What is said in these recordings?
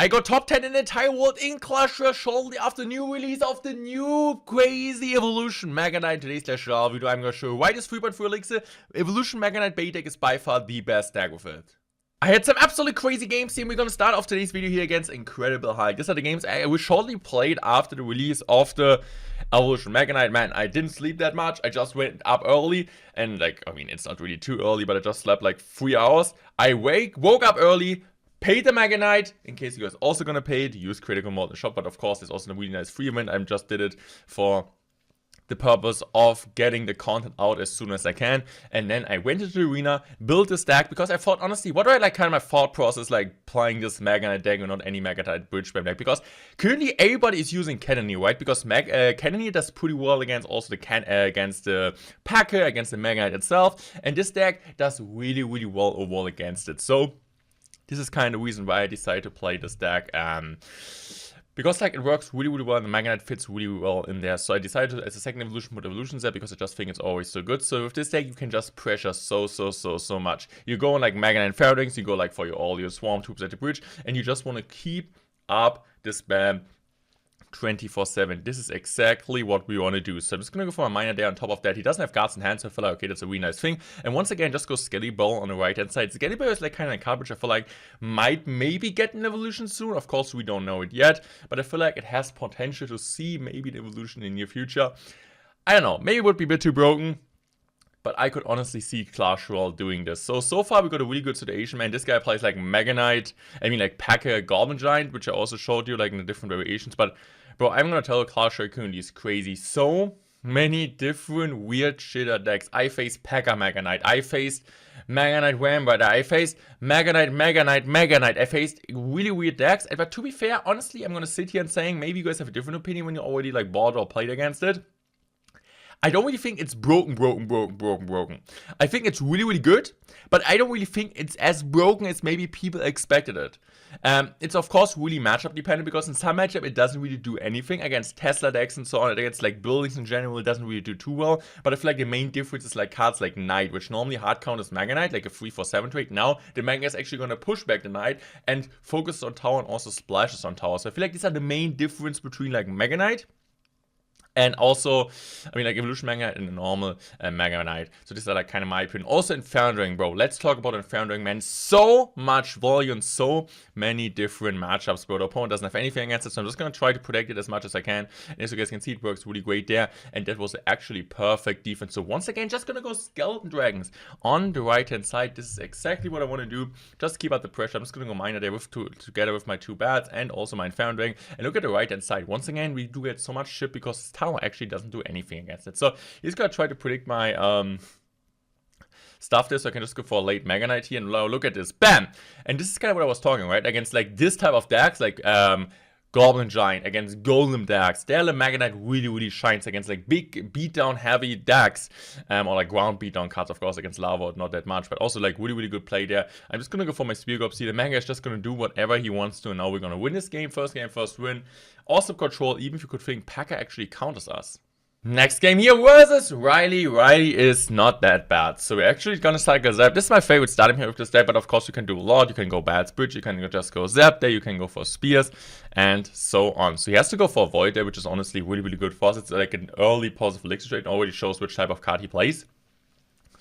I got top 10 in the entire world in Clash Royale shortly after new release of the new crazy Evolution Mega Knight. Today's Clash Royale video, I'm gonna show you why this 3.4 Elixir Evolution Mega Knight bait deck is by far the best deck with it. I had some absolutely crazy games here, and we're gonna start off today's video here against Incredible Hulk. These are the games I shortly played after the release of the Evolution Mega Knight. Man, I didn't sleep that much. I just went up early, and it's not really too early, but I just slept like 3 hours. I woke up early, paid the Mega Knight, in case you guys also gonna pay it, use critical mode in the shop, but of course there's also a really nice free event. I just did it for the purpose of getting the content out as soon as I can. And then I went into the arena, built this deck, because I thought, honestly, what do I like, kind of my thought process, like playing this Mega Knight deck and not any Mega Knight bridge spam deck, because currently everybody is using Cannoneer, right? Because Cannoneer does pretty well against also against the Packer, against the Mega Knight itself, and this deck does really, really well overall against it. So this is kind of the reason why I decided to play this deck, because like it works really, really well, and the Mega Knight fits really well in there. So I decided to, as a second evolution, put evolutions there because I just think it's always so good. So with this deck, you can just pressure so much. You go on like Mega Knight Fairings, you go like for all your swarm troops at the bridge, and you just want to keep up this spam 24/7. This is exactly what we want to do. So I'm just going to go for a miner there on top of that. He doesn't have guards in hand, so I feel like, okay, that's a really nice thing. And once again, just go Skelly Ball on the right hand side. Skelly Ball is like kind of a card which I feel like might maybe get an evolution soon. Of course, we don't know it yet, but I feel like it has potential to see maybe an evolution in the near future. I don't know, maybe it would be a bit too broken, but I could honestly see Clash Royale doing this. So far we got a really good situation, man. This guy plays like Mega Knight, like Packer, Goblin Giant, which I also showed you like in the different variations. But bro, I'm gonna tell you, Clash Royale currently is crazy. So many different weird shitter decks. I faced Packer Mega Knight. I faced Mega Knight Vampire. I faced Mega Knight, Mega Knight, Mega Knight. I faced really weird decks. But to be fair, honestly, I'm gonna sit here and saying maybe you guys have a different opinion when you already like bought or played against it. I don't really think it's broken. I think it's really, really good, but I don't really think it's as broken as maybe people expected it. It's of course really matchup dependent, because in some matchup it doesn't really do anything against Tesla decks and so on. Against like buildings in general, it doesn't really do too well. But I feel like the main difference is like cards like Knight, which normally hard counters Mega Knight, like a 3/4/7 trade. Now the Mega is actually gonna push back the Knight and focus on tower and also splashes on tower. So I feel like these are the main difference between like Mega Knight and also, like Evolution Mega Knight and a normal Mega Knight. So this is like kind of my opinion. Also Inferno Ring, bro. Let's talk about Inferno Ring, man. So much volume, so many different matchups, bro. The opponent doesn't have anything against it, so I'm just going to try to protect it as much as I can. And as you guys can see, it works really great there. And that was actually perfect defense. So once again, just going to go Skeleton Dragons on the right-hand side. This is exactly what I want to do. Just keep out the pressure. I'm just going to go Miner there together with my 2 bats and also my Inferno Ring. And look at the right-hand side. Once again, we do get so much shit because it's tower actually doesn't do anything against it. So he's gonna try to predict my stuff there, so I can just go for a late Mega Knight here, and look at this, bam! And this is kind of what I was talking, right? Against like this type of decks, like Goblin Giant, against Golem decks, there the Mega Knight really shines against like big beatdown heavy decks, or like ground beatdown cards, of course, against Lava, not that much, but also like really good play there. I'm just gonna go for my Spear Gob. See, the Mega is just gonna do whatever he wants to, and now we're gonna win this game, first win. Awesome control, even if you could think Packer actually counters us. Next game here versus Riley. Riley is not that bad. So we're actually gonna start a Zap. This is my favorite starting here with this deck, but of course you can do a lot. You can go Bats Bridge, you can just go Zap there, you can go for Spears, and so on. So he has to go for Void there, which is honestly really good for us. It's like an early positive elixir trade, already shows which type of card he plays.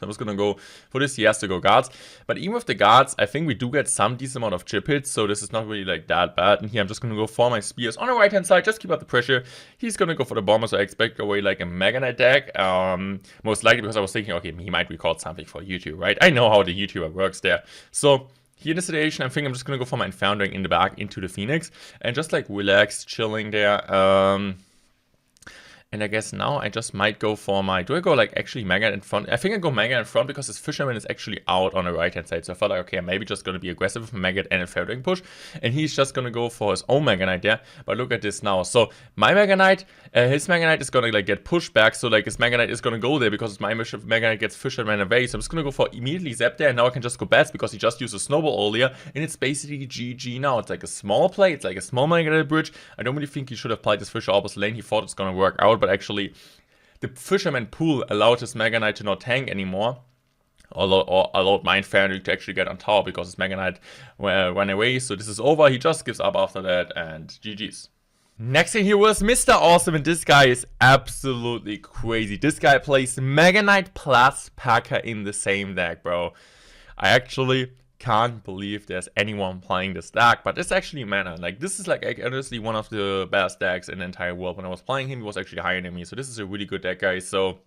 I'm just gonna go for this. He has to go guards, but even with the guards, I think we do get some decent amount of chip hits, so this is not really like that bad. And here I'm just gonna go for my spears on the right hand side, just keep up the pressure. He's gonna go for the bomber, so I expect away like a Mega Knight deck, most likely, because I was thinking, okay, he might record something for YouTube, right? I know how the YouTuber works there. So here in the situation, I think I'm just gonna go for my Inferno Ring in the back into the Phoenix and just like relax, chilling there. And I guess now I just might go for my... Do I go like actually Mega in front? I think I go Mega in front because his Fisherman is actually out on the right hand side. So I felt like, okay, I'm maybe just going to be aggressive with Mega and a Fairwing push. And he's just going to go for his own Mega Knight there. But look at this now. So my Mega Knight, his Mega Knight is going to like get pushed back. So like his Mega Knight is going to go there because my Mega Knight gets Fisherman away. So I'm just going to go for immediately Zap there. And now I can just go Bats because he just used a Snowball earlier. And it's basically GG now. It's like a small play. It's like a small Mega Knight bridge. I don't really think he should have played this Fisher opposite lane. He thought it's going to work out. But actually, the Fisherman pool allowed his Mega Knight to not tank anymore. allowed my Inferno to actually get on tower because his Mega Knight ran away. So this is over. He just gives up after that, and GG's. Next thing here was Mr. Awesome, and this guy is absolutely crazy. This guy plays Mega Knight plus Packer in the same deck, bro. I actually can't believe there's anyone playing this deck, but it's actually mana. Like, this is like honestly one of the best decks in the entire world. When I was playing him, he was actually higher than me, so this is a really good deck, guys. So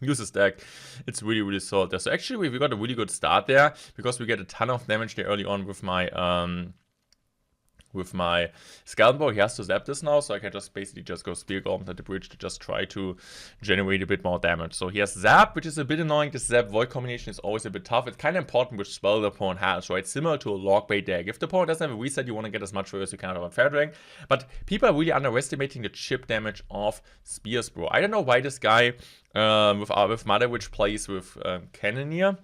use this deck. It's really, really solid there. So actually we got a really good start there because we get a ton of damage there early on with my Skeleton Bow. He has to zap this now, so I can just basically just go Spear Golems at the bridge to just try to generate a bit more damage. So he has Zap, which is a bit annoying. This Zap Void combination is always a bit tough. It's kind of important which spell the opponent has, right? Similar to a Lockbait deck. If the opponent doesn't have a reset, you want to get as much as you can out of a Fair Dragon. But people are really underestimating the chip damage of Spears, bro. I don't know why this guy with Mother Witch plays with Cannoneer.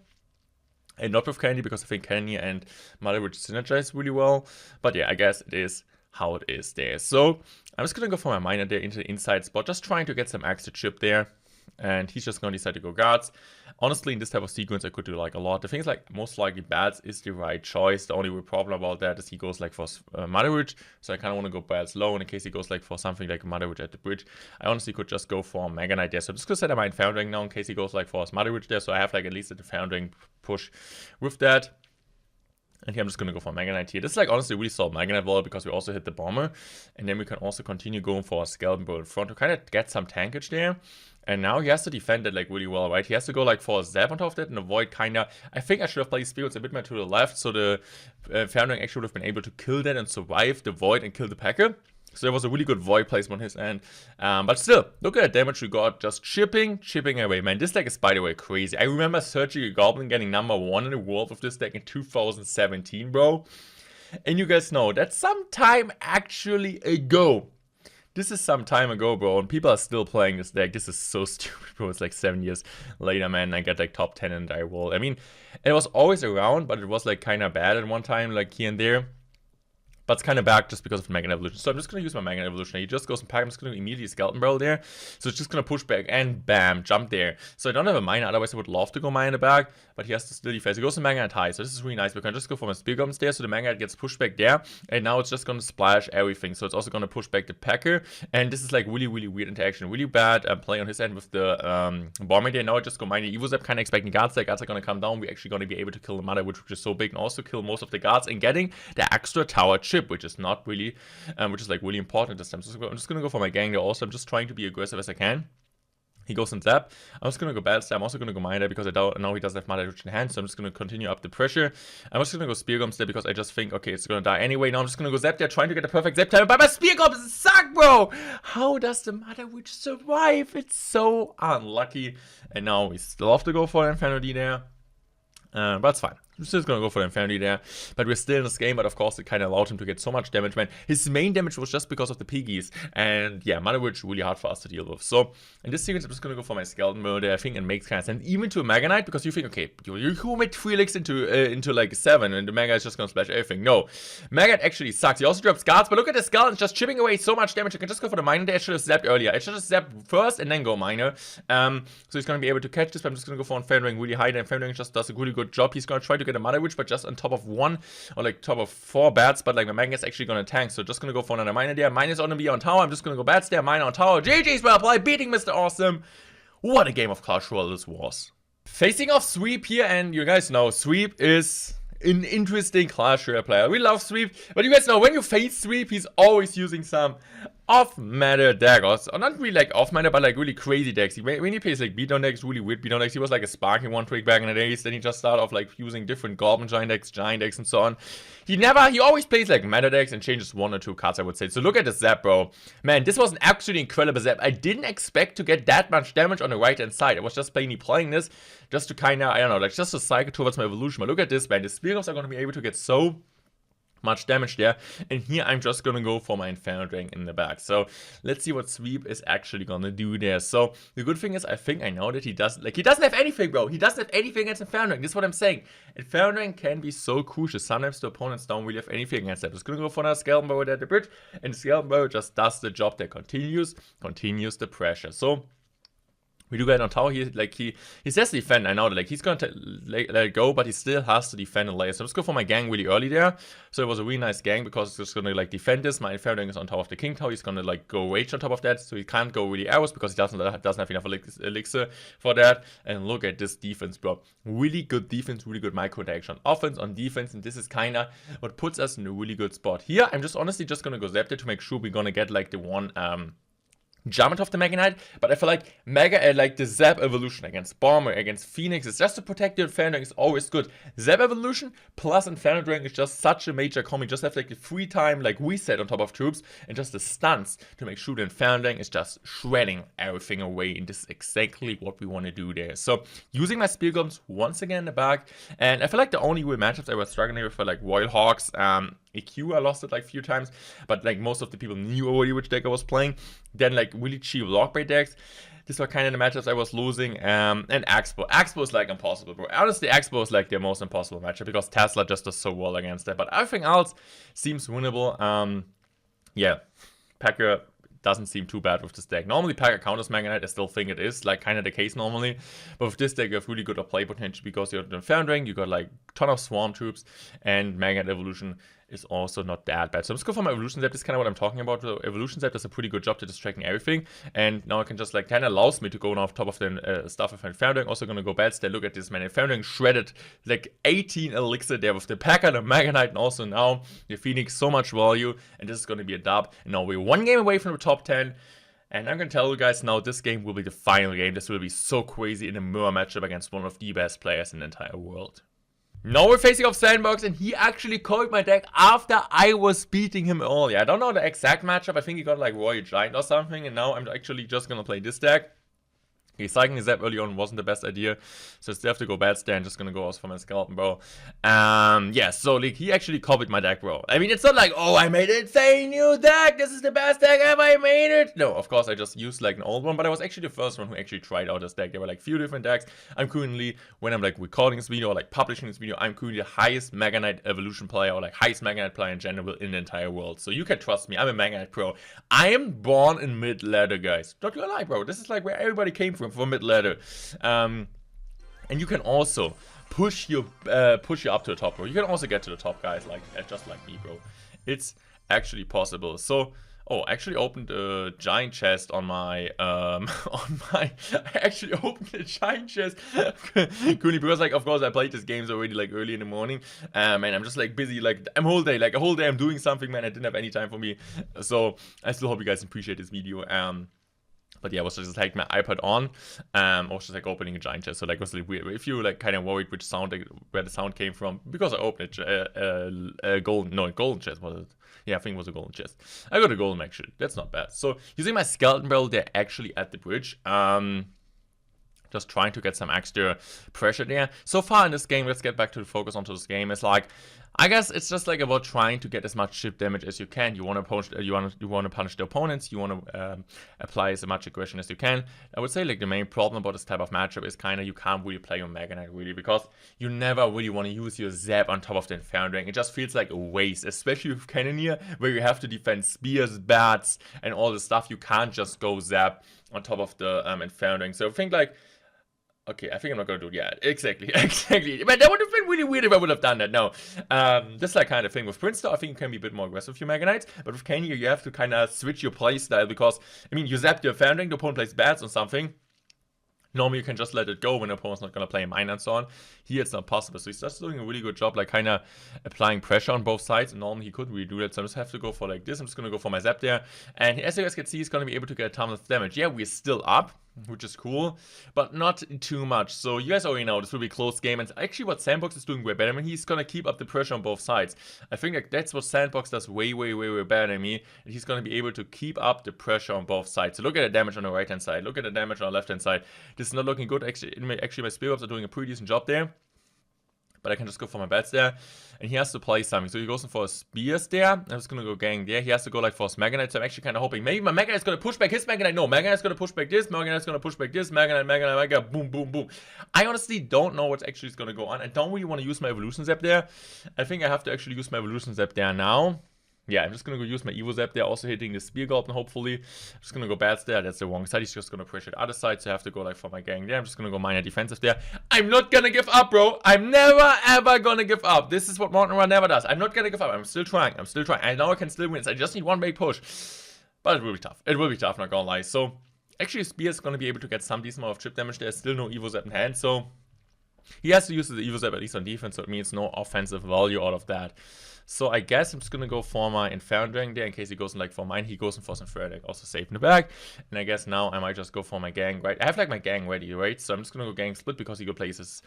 And not with Candy, because I think Candy and Mother Witch synergize really well. But yeah, I guess it is how it is there. So I'm just going to go for my Miner there into the inside spot, just trying to get some extra chip there. And he's just going to decide to go guards. Honestly, in this type of sequence, I could do like a lot. The thing is, like, most likely bats is the right choice. The only real problem about that is he goes like for Mother Witch. So I kind of want to go bats low. And in case he goes like for something like Mother Witch at the bridge, I honestly could just go for Mega Knight there. So I'm just going to set up my Foundering now in case he goes like for his Mother Witch there. So I have like at least a Foundering push with that. And here I'm just going to go for Mega Knight here. This is like honestly really solid Mega Knight wall because we also hit the Bomber. And then we can also continue going for a Skeleton Bow in front to kind of get some tankage there. And now he has to defend it like really well, right? He has to go like for a Zap on top of that and avoid kind of... I think I should have played Spirits a bit more to the left. So the Foundering actually would have been able to kill that and survive the Void and kill the Packer. So there was a really good Void placement on his end. But still, look at the damage we got. Just chipping away, man. This deck is, by the way, crazy. I remember Surgical Goblin getting #1 in the world with this deck in 2017, bro. And you guys know, that's some time actually ago. This is some time ago, bro, and people are still playing this deck. This is so stupid, bro. It's like 7 years later, man. I got like top 10 in the entire world. I mean, it was always around, but it was like kind of bad at one time, like here and there. But it's kind of back just because of Mega Knight Evolution. So I'm just going to use my Mega Knight Evolution. He just goes and pack. I'm just going to immediately Skeleton Barrel there. So it's just going to push back and bam, jump there. So I don't have a Miner. Otherwise, I would love to go Miner in the back. But he has to still defend. He goes to Mega Knight high. So this is really nice. We can just go for my Spear Goblins there. So the Mega Knight gets pushed back there. And now it's just going to splash everything. So it's also going to push back the Packer. And this is like really, really weird interaction. Really bad play on his end with the Bomber there. Now I just go Miner Evo Zap, kind of expecting guards. The guards are going to come down. We're actually going to be able to kill the Mother, which is so big. And also kill most of the guards. And getting the extra tower chip, which is not really which is like really important this time. So I'm just gonna go for my gang there also. I'm just trying to be aggressive as I can. He goes in Zap. I'm just gonna go Battle Stab. I'm also gonna go Miner because I know he doesn't have Mother Witch in hand. So I'm just gonna continue up the pressure. I'm just gonna go Spear Golems there because I just think, okay, it's gonna die anyway. Now I'm just gonna go Zap there, trying to get a perfect Zap time. But my Spear Golems suck, bro! How does the Mother Witch survive? It's so unlucky. And now we still have to go for Inferno D there. But it's fine. I'm still gonna go for the Infinity there. But we're still in this game, but of course it kind of allowed him to get so much damage, man. His main damage was just because of the piggies. And yeah, Mother Witch really hard for us to deal with. So in this sequence, I'm just gonna go for my Skeleton Bow there. I think it makes kind of sense. Even to a Mega Knight, because you think, okay, you commit 3 licks into like 7, and the Mega is just gonna splash everything. No. Mega Knight actually sucks. He also drops guards, but look at the Skeleton just chipping away so much damage. I can just go for the Miner there. I should have zapped earlier. I should have zapped first and then go Miner. So he's gonna be able to catch this, but I'm just gonna go for a Fendering really high. And Fendering just does a really good job. He's gonna try to get a Mother Witch, but just on top of 1 or like top of 4 bats, but like my Mega is actually gonna tank, so just gonna go for another Miner there. Miner's gonna be on tower. I'm just gonna go bats there, Miner on tower. GG's well played, beating Mr. Awesome. What a game of Clash Royale this was. Facing off Sweep here, and you guys know Sweep is an interesting Clash Royale player. We love Sweep, but you guys know when you face Sweep, he's always using some off-meta daggers, or not really like off-meta, but like really crazy decks. When he plays like beatdown decks, really weird beatdown decks, he was like a sparking one trick back in the days. Then he just started off like using different Goblin giant decks, and so on. He always plays like meta decks and changes 1 or 2 cards, I would say. So look at the Zap, bro. Man, this was an absolutely incredible Zap. I didn't expect to get that much damage on the right-hand side. I was just plainly playing this just to kind of, I don't know, like just to cycle towards my evolution. But look at this, man. The Spear Golems are going to be able to get so much damage there, and here I'm just gonna go for my Inferno Dragon in the back. So let's see what Sweep is actually gonna do there. So the good thing is, I think I know that he doesn't have anything, bro. He doesn't have anything against Inferno Dragon. This is what I'm saying. Inferno Dragon can be so crucial. Sometimes the opponents don't really have anything against that. I'm just gonna go for another Skeleton Bow at the bridge, and the Skeleton Bow just does the job that continues the pressure. So We do get on tower. He says defend. I know that he's gonna let it go, but he still has to defend the layer. So let's go for my gang really early there. So it was a really nice gang because it's just gonna defend this. My Inferno is on top of the king tower. He's gonna go rage on top of that, so he can't go really arrows because he doesn't have enough elixir for that. And look at this defense, bro. Really good defense, really good micro interaction. Offense on defense, and this is kinda what puts us in a really good spot. Here, I'm just honestly just gonna go zap there to make sure we're gonna get the one jump off the Mega Knight, but I feel like the Zap evolution against Bomber, against Phoenix, is just to protect the Inferno Dragon is always good. Zap evolution plus Inferno Dragon is just such a major combo. Just have the free time reset on top of troops and just the stunts to make sure the Inferno Dragon is just shredding everything away, and this is exactly what we want to do there. So using my Spear Golems once again in the back, and I feel like the only real matchups I was struggling with were Royal Hawks, EQ, I lost it a few times, but most of the people knew already which deck I was playing. Then really cheap lockbait decks. These were kind of the matchups I was losing. And Expo. Expo is impossible, bro. Honestly, Expo is the most impossible matchup because Tesla just does so well against it. But everything else seems winnable. Yeah, Packer doesn't seem too bad with this deck. Normally Packer counters Mega Knight, I still think it is kind of the case normally. But with this deck you have really good play potential because you have the Inferno Dragon, you got ton of Swarm Troops, and Mega Knight Evolution is also not that bad. So let's go for my Evolution Zap. This is kind of what I'm talking about. The Evolution Zap does a pretty good job to distracting everything. And now I can just kind of allows me to go off top of the stuff with my Inferno Dragon. Also gonna go bad stay. Look at this, man. Inferno Dragon shredded 18 elixir there with the Packer, the Mega Knight, and also now the Phoenix. So much value. And this is gonna be a dub. And now we're one game away from the top 10. And I'm gonna tell you guys now, this game will be the final game. This will be so crazy in a mirror matchup against one of the best players in the entire world. Now we're facing off Sandbox, and he actually called my deck after I was beating him earlier. I don't know the exact matchup. I think he got Royal Giant or something, and now I'm actually just gonna play this deck. Cycling his Zap early on wasn't the best idea, so still have to go bad stand. Just gonna go out for my Skeleton, bro. Yeah, so he actually copied my deck, bro. I mean, it's not oh, I made an insane new deck, this is the best deck ever, I made it. No, of course I just used an old one, but I was actually the first one who actually tried out this deck. There were few different decks. I'm currently, when I'm recording this video or publishing this video, I'm currently the highest Mega Knight Evolution player, or highest Mega Knight player in general in the entire world. So you can trust me, I'm a Mega Knight pro. I am born in mid-ladder, guys. Not gonna lie, bro. This is where everybody came from mid-ladder. And you can also push you up to the top, bro. You can also get to the top, guys, just like me, bro. It's actually possible. So, oh, I actually opened a giant chest on my I actually opened a giant chest currently because of course I played these games already early in the morning, and I'm just busy I'm whole day a whole day I'm doing something, man. I didn't have any time for me, so I still hope you guys appreciate this video. But yeah, I was just my iPad on, I was just opening a giant chest. So it was weird. If you kind of worried which sound, where the sound came from, because I opened a golden chest, was it? Yeah, I think it was a golden chest. I got a golden actually. That's not bad. So using my Skeleton Barrel, they're actually at the bridge. Just trying to get some extra pressure there. So far in this game, let's get back to the focus onto this game. It's I guess it's just about trying to get as much chip damage as you can. You want to punish, you want to punish the opponents. You want to apply as much aggression as you can. I would say the main problem about this type of matchup is you can't really play on Mega Knight really, because you never really want to use your Zap on top of the Inferno Dragon. It just feels like a waste, especially with Cannoneer, where you have to defend spears, bats, and all this stuff. You can't just go Zap on top of the Inferno Dragon. So I think okay, I think I'm not gonna do it. Yeah, exactly. But that would have been really weird if I would have done that. No, this kind of thing with Prince, though, I think you can be a bit more aggressive with your Mega Knights. But with Kanye, you have to kind of switch your playstyle, because I mean, you zap your Inferno Dragon, the opponent plays bats on something. Normally you can just let it go when the opponent's not gonna play a mine and so on. Here it's not possible, so he's just doing a really good job, kind of applying pressure on both sides. And normally he couldn't really do that, so I just have to go for this. I'm just gonna go for my Zap there, and as you guys can see, he's gonna be able to get a ton of damage. Yeah, we're still up, which is cool, but not too much. So you guys already know this will be a close game, and actually what Sandbox is doing way better. I mean, he's gonna keep up the pressure on both sides. I think that's what Sandbox does way better than me, and he's gonna be able to keep up the pressure on both sides. So look at the damage on the right hand side, look at the damage on the left hand side. This is not looking good. Actually my Spear Ups are doing a pretty decent job there, but I can just go for my bats there, and he has to play something. So he goes in for his spears there. I'm just gonna go gang there. He has to go for his Mega Knight. So I'm actually kind of hoping maybe my Mega Knight's gonna push back his Mega Knight. No, Mega Knight's gonna push back this. Mega Knight's gonna push back this. Mega Knight, boom, boom, boom. I honestly don't know what's actually gonna go on. I don't really want to use my Evolution Zap there. I think I have to actually use my Evolution Zap there now. yeah, I'm just gonna go use my Evo Zap there, also hitting the Spear Golden, hopefully. I'm just gonna go Bats there. That's the wrong side. He's just gonna pressure the other side, so I have to go like for my gang there. I'm just gonna go minor defensive there. I'm not gonna give up, bro. I'm never ever gonna give up. This is what mortenroyale never does. I'm not gonna give up. I'm still trying. I'm still trying. I know I can still win. I just need one big push. But it will be tough. It will be tough, not gonna lie. So actually Spear is gonna be able to get some decent amount of chip damage. There's still no Evo Zap in hand, so he has to use the Evo Zap at least on defense, so it means no offensive value out of that. So I guess I'm just gonna go for my Inferno Dragon there in case he goes in like for mine. He goes in for some Frederick, also safe in the back. And I guess now I might just go for my gang, right? I have like my gang ready, right? So I'm just gonna go gang split because he go places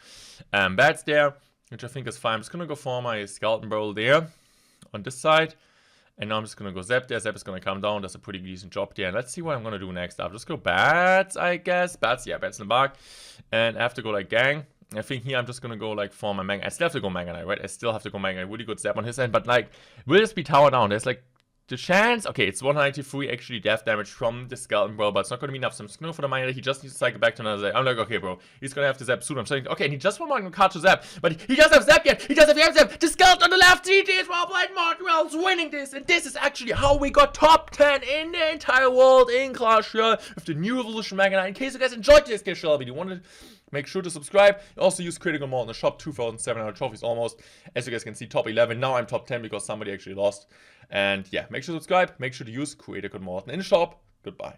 bats there, which I think is fine. I'm just gonna go for my Skeleton Barrel there on this side. And now I'm just gonna go Zap there. Zap is gonna come down. Does a pretty decent job there. And let's see what I'm gonna do next. I'll just go Bats, I guess. Bats, yeah, Bats in the back. And I have to go like gang. I think here I'm just gonna go like for my Mega. I still have to go Mega Knight, right? I still have to go Mega Knight. Really good Zap on his end, but like, will this be tower down? There's like the chance. Okay, it's 193 actually death damage from the Skeleton Bro, but it's not gonna be enough. So I'm just gonna go for the Mega Knight. He just needs to cycle back to another Zap. I'm like, okay, bro, he's gonna have to Zap soon. I'm saying, okay, and he just one more card to Zap, but he doesn't have Zap yet. He doesn't have Zap. The Skeleton on the left. GG is mortenroyale's winning this, and this is actually how we got top 10 in the entire world in Clash Royale with the new Evolution Mega Knight. In case you guys enjoyed this case video, you wanted. Make sure to subscribe. Also use Critical Mode in the shop. 2,700 trophies almost. As you guys can see, top 11. Now I'm top 10 because somebody actually lost. And yeah, make sure to subscribe. Make sure to use Critical Mode in the shop. Goodbye.